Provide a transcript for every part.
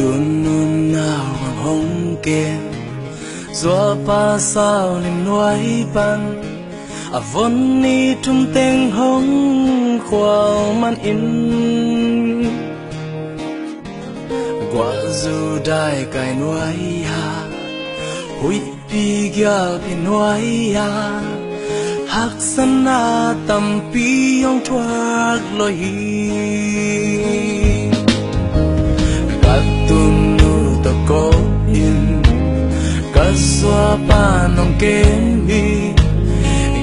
tuôn nôn nào hoàng hồng kèm gió pa sao lên nuôi ban vốn ni trung tên hồng khoa man in quả dù đại cái nuôi ha huýt pi gia pi nuôi ha hắc sana tâm pi ông thoát lối tuôn nu ta có in cả xóa pa nong kem hi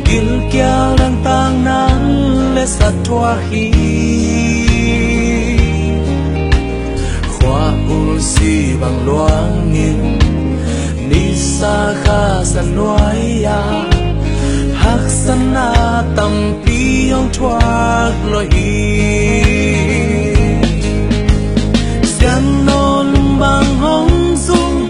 gil kia đang tang nắng lệ sát thoa hi khoa oxy bằng loang in ni sa kha san noai ya hắc sana tâm pi ông thoát lối gian non bằng hồng dung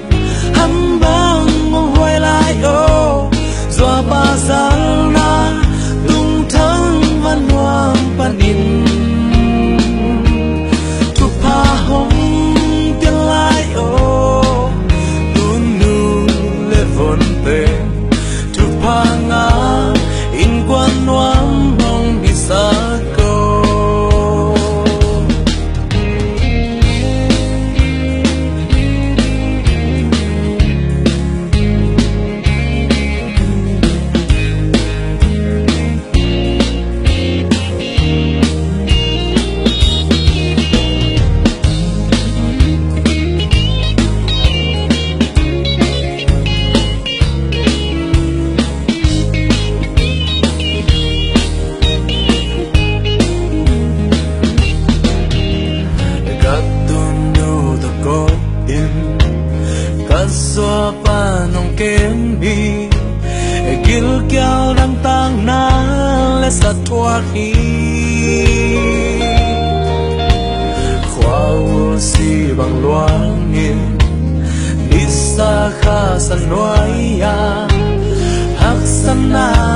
hăm băng mong hoài lại ô doa ba giang na tung thăng văn hoàng pan in thu pa hồng tiên lại ô tuôn nu lệ vốn về thu pa ngã in quan noam hồng bị xa xóa pa nong kem hi gil kiao đang tang na lệ sát thoa hi khoa oxy bằng loang in đi xa kha san noai ya hắc sana